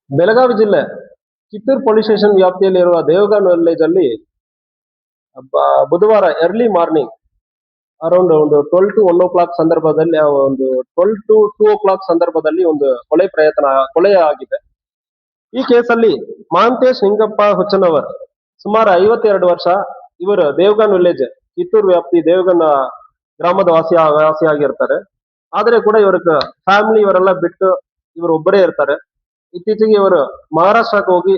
ಬೆಳಗಾವಿ ಜಿಲ್ಲೆ Kittur police station ವ್ಯಾಪ್ತಿಯಲ್ಲಿರುವ Devgan village ಅಲ್ಲಿ ಬುಧವಾರ ಎರ್ಲಿ ಮಾರ್ನಿಂಗ್ ಅರೌಂಡ್ ಒಂದು 12 to 1 o'clock ಸಂದರ್ಭದಲ್ಲಿ ಒಂದು 12 to 2 o'clock ಸಂದರ್ಭದಲ್ಲಿ ಒಂದು ಕೊಲೆ ಆಗಿದೆ. ಈ ಕೇಸಲ್ಲಿ ಮಹಾಂತೇಶ್ ನಿಂಗಪ್ಪ ಹುಚ್ಚನವರ್ ಸುಮಾರು 52 ವರ್ಷ. ಇವರು ದೇವಗನ್ ವಿಲೇಜ್ ಕಿತ್ತೂರು ವ್ಯಾಪ್ತಿ ದೇವಗನ್ ಗ್ರಾಮದ ವಾಸಿಯಾಗಿರ್ತಾರೆ. ಆದ್ರೆ ಕೂಡ ಇವ್ರ ಫ್ಯಾಮಿಲಿ ಇವರೆಲ್ಲ ಬಿಟ್ಟು ಇವರು ಒಬ್ಬರೇ ಇರ್ತಾರೆ. ಇತ್ತೀಚೆಗೆ ಇವರು ಮಹಾರಾಷ್ಟ್ರಕ್ಕೆ ಹೋಗಿ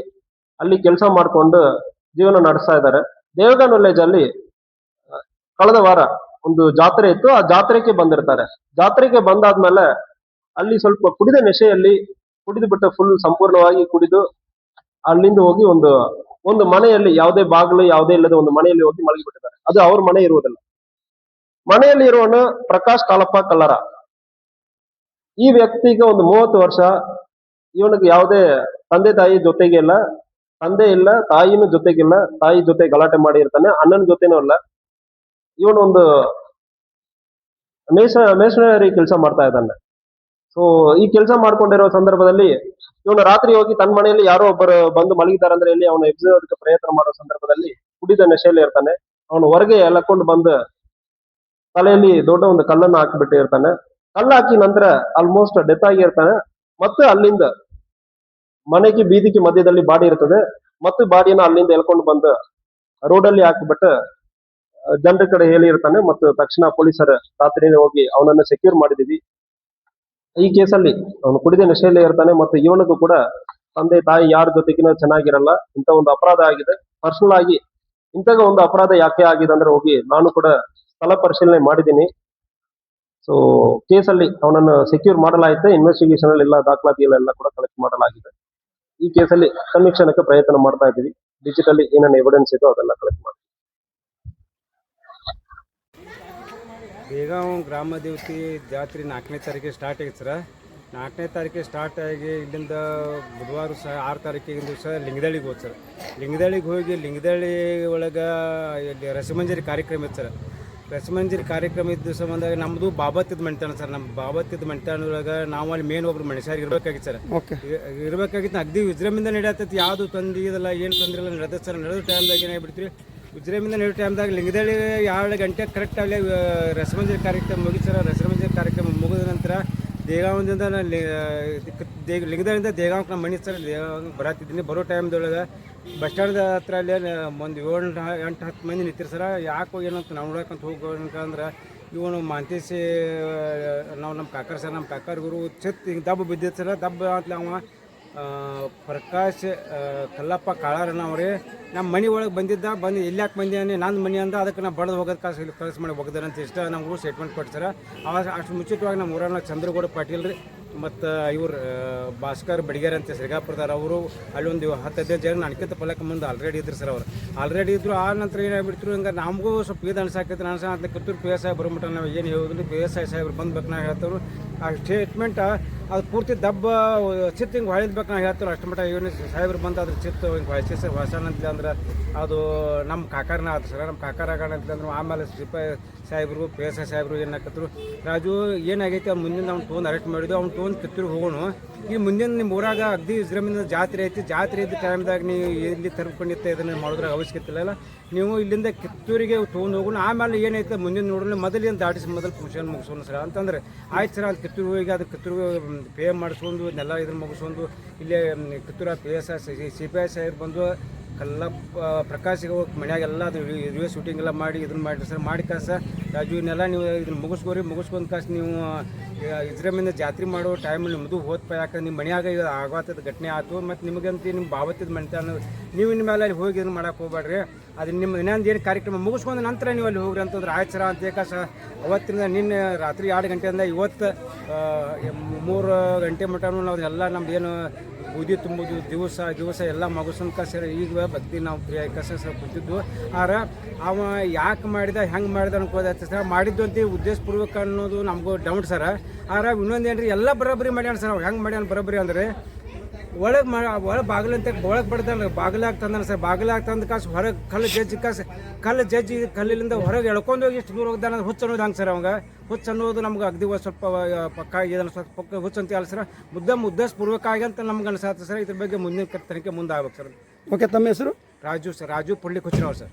ಅಲ್ಲಿ ಕೆಲಸ ಮಾಡ್ಕೊಂಡು ಜೀವನ ನಡೆಸ್ತಾ ಇದ್ದಾರೆ. ದೇವಗನ್ ವಿಲೇಜ್ ಅಲ್ಲಿ ಕಳೆದ ವಾರ ಒಂದು ಜಾತ್ರೆ ಇತ್ತು. ಆ ಜಾತ್ರೆಗೆ ಬಂದಿರ್ತಾರೆ. ಜಾತ್ರೆಗೆ ಬಂದಾದ್ಮೇಲೆ ಅಲ್ಲಿ ಸ್ವಲ್ಪ ಕುಡಿದ ನೆಶೆಯಲ್ಲಿ ಕುಡಿದು ಬಿಟ್ಟು ಫುಲ್ ಸಂಪೂರ್ಣವಾಗಿ ಕುಡಿದು ಅಲ್ಲಿಂದ ಹೋಗಿ ಒಂದು ಮನೆಯಲ್ಲಿ ಯಾವುದೇ ಬಾಗಿಲು ಯಾವುದೇ ಇಲ್ಲದ ಒಂದು ಮನೆಯಲ್ಲಿ ಹೋಗಿ ಮಲಗಿಬಿಟ್ಟಿದ್ದಾರೆ. ಅದು ಅವ್ರ ಮನೆ ಇರುವುದಿಲ್ಲ. ಮನೆಯಲ್ಲಿ ಇರುವವನು ಪ್ರಕಾಶ್ ಕಾಲಪ್ಪ ಕಲ್ಲರ. ಈ ವ್ಯಕ್ತಿಗೆ ಒಂದು 30 ವರ್ಷ. ಇವನಿಗೆ ಯಾವುದೇ ತಂದೆ ತಾಯಿ ಜೊತೆಗಿಲ್ಲ, ತಂದೆ ಇಲ್ಲ, ತಾಯಿನೂ ಜೊತೆಗಿಲ್ಲ. ತಾಯಿ ಜೊತೆ ಗಲಾಟೆ ಮಾಡಿರ್ತಾನೆ, ಅಣ್ಣನ ಜೊತೆನೂ ಇಲ್ಲ. ಇವನೊಂದು ಮೇಷನರಿ ಕೆಲಸ ಮಾಡ್ತಾ ಇದ್ದಾನೆ. ಸೊ ಈ ಕೆಲಸ ಮಾಡ್ಕೊಂಡಿರೋ ಸಂದರ್ಭದಲ್ಲಿ ಇವನು ರಾತ್ರಿ ಹೋಗಿ ತನ್ನ ಮನೆಯಲ್ಲಿ ಯಾರೋ ಒಬ್ಬರು ಬಂದು ಮಲಗಿದ್ದಾರೆ ಅಂದ್ರೆ ಇಲ್ಲಿ ಅವನು ಎಬ್ಸೋದಕ್ಕೆ ಪ್ರಯತ್ನ ಮಾಡೋ ಸಂದರ್ಭದಲ್ಲಿ ಕುಡಿದ ನೆಶೆಯಲ್ಲಿ ಇರ್ತಾನೆ. ಅವನು ಹೊರಗೆ ಎಳ್ಕೊಂಡು ಬಂದು ತಲೆಯಲ್ಲಿ ದೊಡ್ಡ ಒಂದು ಕಲ್ಲನ್ನು ಹಾಕಿಬಿಟ್ಟಿರ್ತಾನೆ. ಕಲ್ಲು ಹಾಕಿ ನಂತರ ಆಲ್ಮೋಸ್ಟ್ ಡೆತ್ ಆಗಿರ್ತಾನೆ. ಮತ್ತೆ ಅಲ್ಲಿಂದ ಮನೆಗೆ ಬೀದಿಗೆ ಮಧ್ಯದಲ್ಲಿ ಬಾಡಿ ಇರ್ತದೆ. ಮತ್ತೆ ಬಾಡಿಯನ್ನು ಅಲ್ಲಿಂದ ಎಳ್ಕೊಂಡು ಬಂದು ರೋಡಲ್ಲಿ ಹಾಕಿಬಿಟ್ಟು ಜನರ ಕಡೆ ಹೇಳಿರ್ತಾನೆ. ಮತ್ತು ತಕ್ಷಣ ಪೊಲೀಸರು ರಾತ್ರಿನೇ ಹೋಗಿ ಅವನನ್ನು ಸೆಕ್ಯೂರ್ ಮಾಡಿದೀವಿ. ಈ ಕೇಸಲ್ಲಿ ಅವನು ಕುಡಿದ ನೆಶೆಯಲ್ಲೇ ಇರ್ತಾನೆ. ಮತ್ತು ಇವನಿಗೂ ಕೂಡ ತಂದೆ ತಾಯಿ ಯಾರ ಜೊತೆಗಿನ ಚೆನ್ನಾಗಿರಲ್ಲ. ಇಂಥ ಒಂದು ಅಪರಾಧ ಆಗಿದೆ. ಪರ್ಸನಲ್ ಆಗಿ ಇಂಥ ಒಂದು ಅಪರಾಧ ಯಾಕೆ ಆಗಿದೆ ಅಂದ್ರೆ ಹೋಗಿ ನಾನು ಕೂಡ ಸ್ಥಳ ಪರಿಶೀಲನೆ ಮಾಡಿದ್ದೀನಿ. ಸೊ ಕೇಸಲ್ಲಿ ಅವನನ್ನು ಸೆಕ್ಯೂರ್ ಮಾಡಲಾಯಿತು. ಇನ್ವೆಸ್ಟಿಗೇಷನ್ ಅಲ್ಲಿ ಎಲ್ಲ ದಾಖಲಾತಿಗಳೆಲ್ಲ ಕೂಡ ಕಲೆಕ್ಟ್ ಮಾಡಲಾಗಿದೆ. ಈ ಕೇಸಲ್ಲಿ ಕನ್ವಿಕ್ಷನ್ಗೆ ಪ್ರಯತ್ನ ಮಾಡ್ತಾ ಇದ್ದೀವಿ. ಡಿಜಿಟಲಿ ಏನೇನು ಎವಿಡೆನ್ಸ್ ಇದೋ ಅದೆಲ್ಲ ಕಲೆಕ್ಟ್ ಮಾಡಿ. ಬೇಗಾಂವ್ ಗ್ರಾಮ ದೇವತೆ ಜಾತ್ರೆ 4ನೇ ತಾರೀಕಿಗೆ ಸ್ಟಾರ್ಟ್ ಆಗಿತ್ತು ಸರ್. 4ನೇ ತಾರೀಕಿಗೆ ಸ್ಟಾರ್ಟ್ ಆಗಿ ಇಲ್ಲಿಂದ ಬುಧವಾರ 6 ತಾರೀಕಿನ ದಿವಸ ಲಿಂಗದಳ್ಳಿಗೆ ಹೋದ್ ಸರ್. ಲಿಂಗದಳ್ಳಿಗೆ ಹೋಗಿ ಲಿಂಗದಳ್ಳಿ ಒಳಗೆ ರಸಮಂಜರಿ ಕಾರ್ಯಕ್ರಮ ಇತ್ತು ಸರ್. ರಸಮಂಜರಿ ಕಾರ್ಯಕ್ರಮ ಇದ್ದ ದಿವಸ ಬಂದಾಗ ನಮ್ಮದು ಬಾಬತ್ತಿದ್ದು ಮಣಿತಾಣ ಸರ್. ನಮ್ಮ ಬಾಬತ್ತಿದ್ದು ಮಣಿತಾಣದೊಳಗೆ ನಾವು ಅಲ್ಲಿ ಮೇನ್ ಒಬ್ರು ಮನುಷ್ಯರಿಗೆ ಇರಬೇಕಾಗಿತ್ತು ಸರ್. ಇರಬೇಕಾಗಿತ್ತು. ಅಗ್ದಿ ವಿಜೃಂಭಣೆಯಿಂದ ನಡೆಯತ್ತೈತಿ. ಯಾವುದು ತೊಂದರೆ ಇದಲ್ಲ, ಏನು ತೊಂದರೆ ಇಲ್ಲ, ನಡೆದ ಸರ್. ನಡೆದ ಟೈಮ್ದಾಗ ಏನಾಗ್ಬಿಡ್ತೀವಿ, ವಿಜೃಂಭಣೆಯಿಂದ ನಡೆಯೋ ಟೈಮ್ದಾಗ ಲಿಂಗದಳ್ಳಿ 2 ಗಂಟೆ ಕರೆಕ್ಟ್ ಅಲ್ಲಿ ರಸಮಂಜರಿ ಕಾರ್ಯಕ್ರಮ ಮುಗಿತು ಸರ್. ರಸಮಂಜರಿ ಕಾರ್ಯಕ್ರಮ ಮುಗಿದ ನಂತರ ದೇಗಾಂವದಿಂದ ಲಿಂಗದಳ್ಳಿಯಿಂದ ದೇಗಾಂವ್ಗೆ ನಮ್ಮ ಮನೆ ಸರ್. ದೇಗಾಂವ್ಗೆ ಬರತ್ತಿದ್ದೀನಿ. ಬರೋ ಟೈಮ್ದೊಳಗೆ ಬಸ್ ಸ್ಟ್ಯಾಂಡ್ ಹತ್ರ ಅಲ್ಲಿ ಒಂದು 7-8-10 ಮಂದಿ ನಿಂತಿರು ಸರ್. ಯಾಕೆ ಏನಂತ ನಾವು ನೋಡೋಕಂತ ಹೋಗೋಕಂದ್ರೆ ಇವನು ಮಾಂತೇಶಿ ನಮ್ಮ ಕಾಕರ್ ಸರ್. ನಮ್ಮ ಕಾಕರ್ ಗುರು ಚಿತ್ ಹಿಂಗೆ ದಬ್ಬ ಬಿದ್ದಿತ್ತು ಸರ್. ದಬ್ಬ ಅಂತಲೇ ಅವ ಪ್ರಕಾಶ್ ಕಲ್ಲಪ್ಪ ಕಾಳಾರನ ಅವ್ರಿ ನಮ್ಮ ಮನೆ ಒಳಗೆ ಬಂದು ಎಲ್ಲಾಕೆ ಬಂದಿದ್ದಾನೆ, ನಂದು ಮನೆ ಅಂದ. ಅದಕ್ಕೆ ನಾವು ಬಡ್ದು ಹೋಗೋದು ಕಳ್ಸಿ ಮಾಡಿ ಹೋಗಿದ್ದಾರೆ ಅಂತ ಇಷ್ಟ ನಮಗೂ ಸ್ಟೇಟ್ಮೆಂಟ್ ಕೊಡ್ತಾರೆ. ಅವಾಗ ಅಷ್ಟು ಮುಂಚಿತವಾಗಿ ನಮ್ಮ ಊರನ್ನ ಚಂದ್ರಗೌಡ ಪಾಟೀಲ್ ರೀ ಮತ್ತು ಇವ್ರು ಭಾಸ್ಕರ್ ಬಡಿಗೇರ್ ಅಂತ ಶ್ರೀಗಾಪುರದಾರ. ಅವರು ಅಲ್ಲಿ ಒಂದು 10-15 ಜನ ನನಗಿಂತ ಪಲ್ಲಕ್ಕ ಮುಂದೆ ಆಲ್ರೆಡಿ ಇದ್ರು ಸರ್. ಅವರು ಆಲ್ರೆಡಿ ಇದ್ರು. ಆ ನಂತರ ಏನಾಗ್ಬಿಡ್ತರು, ಹಿಂಗೆ ನಮಗೂ ಸ್ವಲ್ಪ ಇದು ಅನ್ಸಾಕೈತೆ. ಅಂತ ಕಿತ್ತೂರು ಪಿ ಎಸ್ ಐ ಬರೋಮಟ್ಟ ನಾವು ಏನು ಹೇಳಿದ್ರು ಪಿ ಎಸ್ ಐ ಸಾಹೇಬ್ರು ಬಂದ್ಬೇಕು ನಾವು ಹೇಳ್ತವ್ರು. ಆ ಸ್ಟೇಟ್ಮೆಂಟ್ ಅದು ಪೂರ್ತಿ ದಬ್ಬ ಚಿತ್ತು ಹಿಂಗೆ ಹೊಳಿದ್ಬೇಕು ನಾವು ಹೇಳ್ತಾರೆ. ಅಷ್ಟು ಮಟ್ಟ ಇವನು ಸಾಹೇಬ್ರು ಬಂದು ಅದ್ರ ಚಿತ್ತು ಹಿಂಗೆ ಹೊಳಿಸಿ ಸರ್. ಹೊಸನಂತಲಿ ಅಂದ್ರೆ ಅದು ನಮ್ಮ ಕಾಕಾರನ ಆಯ್ತು ಸರ್. ನಮ್ಮ ಕಾಕಾರಾಗಣ ಅಂತಂದ್ರೆ ಆಮೇಲೆ ಸಿಪಾಯಿ ಸಾಹೇಬ್ರು ಪಿ ಎಸ್ ಐ ಸಾಹೇಬ್ರು ಏನು ಹಾಕತ್ರು, ರಾಜು ಏನಾಗೈತೆ ಅವ್ನು ಮುಂದಿನ ಅವ್ನು ತೊಗೊಂಡು ಅರೆಸ್ಟ್ ಮಾಡಿದ್ದು. ಅವ್ನು ತೊಗೊಂಡು ಕಿತ್ತೂರಿಗೆ ಹೋಗೋಣ. ಈ ಮುಂದಿನ ನಿಮ್ಮ ಊರಾಗ ಅಗ್ದಿ ವಿಜೃಂಭಣೆಯಿಂದ ಜಾತ್ರೆ ಐತಿ. ಜಾತ್ರೆ ಇದ್ದ ಟೈಮ್ದಾಗ ನೀವು ಎಲ್ಲಿ ತರ್ಕೊಂಡಿತ್ತೆ ಇದನ್ನು ಮಾಡೋದ್ರಾಗ ಅವಶ್ಯಕತೆ ಇಲ್ಲ. ನೀವು ಇಲ್ಲಿಂದ ಕಿತ್ತೂರಿಗೆ ತೊಗೊಂಡು ಹೋಗೋಣ. ಆಮೇಲೆ ಏನೈತೆ ಮುಂದಿನ ನೋಡೋಣ, ಮೊದಲೇನು ದಾಟಿಸಿ ಮೊದಲು ಫಂಕ್ಷನ್ ಮುಗಿಸೋಣ ಸರ್ ಅಂತಂದ್ರೆ ಆಯ್ತು ಸರ್. ಅದು ಕಿತ್ತೂರು ಹೋಗಿ ಅದು ಕಿತ್ತೂರು ಪೇ ಮಾಡಿಸ್ಕೊಂಡು ಇದನ್ನೆಲ್ಲ ಇದನ್ನು ಮುಗಿಸ್ಕೊಂಡು ಇಲ್ಲೇ ಕಿತ್ತೂರು ಪಿ ಎಸ್ ಐ ಸಿಪಾಯಿ ಸಾಹೇಬ್ ಬಂದು ಕಲ್ಲಪ್ಪ ಪ್ರಕಾಶಿಗೆ ಹೋಗಿ ಮನ್ಯಾಗೆಲ್ಲ ಅದು ರಿವ್ಯೂ ಶೂಟಿಂಗ್ ಎಲ್ಲ ಮಾಡಿ ಇದನ್ನು ಮಾಡಿರಿ ಸರ್. ಮಾಡಿ ಕಾಸ ರಾಜು ಇವನ್ನೆಲ್ಲ ನೀವು ಇದನ್ನು ಮುಗಿಸ್ಕೊಂಡು ಕಾಸು ನೀವು ವಿಜೃಂಭಣೆಯಿಂದ ಜಾತ್ರೆ ಮಾಡೋ ಟೈಮಲ್ಲಿ ನಿಮ್ಮದು ಹೋದ್ಪ. ಯಾಕಂದ್ರೆ ನಿಮ್ಮ ಮನ್ಯಾಗ ಆಗತ್ತದ ಘಟನೆ ಆಯ್ತು. ಮತ್ತು ನಿಮಗಂತ ನಿಮ್ಮ ಬಾಬತ್ತಿದ್ದು ಮನಿತಾನ ನೀವು ಇನ್ನು ಮೇಲೆ ಅಲ್ಲಿ ಹೋಗಿ ಇದನ್ನು ಮಾಡೋಕೆ ಹೋಗ್ಬೇಡ್ರಿ. ಅದು ನಿಮ್ಮ ಇನ್ನೊಂದು ಏನು ಕಾರ್ಯಕ್ರಮ ಮುಗಿಸ್ಕೊಂಡು ನಂತರ ನೀವು ಅಲ್ಲಿ ಹೋಗ್ರಿ ಅಂತಂದ್ರೆ ಆಯ್ತು ಸರ ಅಂತ ಏಕಾಸ. ಅವತ್ತಿಂದ ನಿನ್ನೆ ರಾತ್ರಿ 2 ಗಂಟೆಯಿಂದ ಇವತ್ತು 3 ಗಂಟೆ ಮಟನೂ ನಾವು ಎಲ್ಲ ನಮ್ದು ಏನು ಬೂದಿ ತುಂಬೋದು ದಿವಸ ಎಲ್ಲ ಮಗುಸನ್ ಕಸ ಈಗ ಭಕ್ತಿ ನಾವು ಪ್ರಿಯ ಕಸ ಕೂತಿದ್ದು. ಆರ ಅವ ಯಾಕೆ ಮಾಡಿದ ಹೆಂಗೆ ಮಾಡಿದ ಅನ್ಕೋದೈತೆ ಸರ್. ಮಾಡಿದ್ದು ಅಂತ ಉದ್ದೇಶಪೂರ್ವಕ ಅನ್ನೋದು ನಮಗೂ ಡೌಟ್ ಸರ. ಆರ ಇನ್ನೊಂದು ಏನು ರೀ ಎಲ್ಲ ಬರೋಬ್ಬರಿ ಮಾಡ್ಯಾನ ಸರ್. ಅವ್ರು ಹೆಂಗೆ ಮಾಡ್ಯಾನ ಬರೋಬ್ಬರಿ ಅಂದರೆ ಒಳಗೆ ಬಾಗಿಲಂತ ಒಳಗೆ ಬಡ್ದಾನ ಬಾಗಿಲಾಗ ತಂದಾನ ಸರ್. ಬಾಗಿಲಾಗ ತಂದ ಕಾಸು ಹೊರಗೆ ಕಲ್ಲು ಜಜ್ಜಿ ಕಲ್ಲಿಂದ ಹೊರಗೆ ಎಳ್ಕೊಂಡು ಹೋಗಿ ಎಷ್ಟು ದೂರ ಹೋಗ್ದಾನ. ಹುಚ್ಚ ಅನ್ನೋದು ಹಂಗೆ ಸರ್ ಅವಾಗ. ಹುಚ್ಚ ಅನ್ನೋದು ನಮ್ಗೆ ಅಗ್ದಿ ಸ್ವಲ್ಪ ಪಕ್ಕ ಇದನ್ನು ಸ್ವಲ್ಪ ಪಕ್ಕ ಹುಚ್ಚ ಅಂತ ಅಲ್ಲ ಸರ್. ಮುದ್ದಸ್ಪೂರ್ವಕವಾಗಿ ಅಂತ ನಮ್ಗೆ ಅನ್ಸತ್ತೆ ಸರ್. ಇದ್ರ ಬಗ್ಗೆ ಮುಂದಿನ ತನಿಖೆ ಮುಂದೆ ಆಗ್ಬೇಕು ಸರ್. ಓಕೆ, ತಮ್ಮ ಹೆಸರು? ರಾಜು ಪುಂಡ್ಲಿ ಕುಚ್ಚಿನವ್ರು ಸರ್.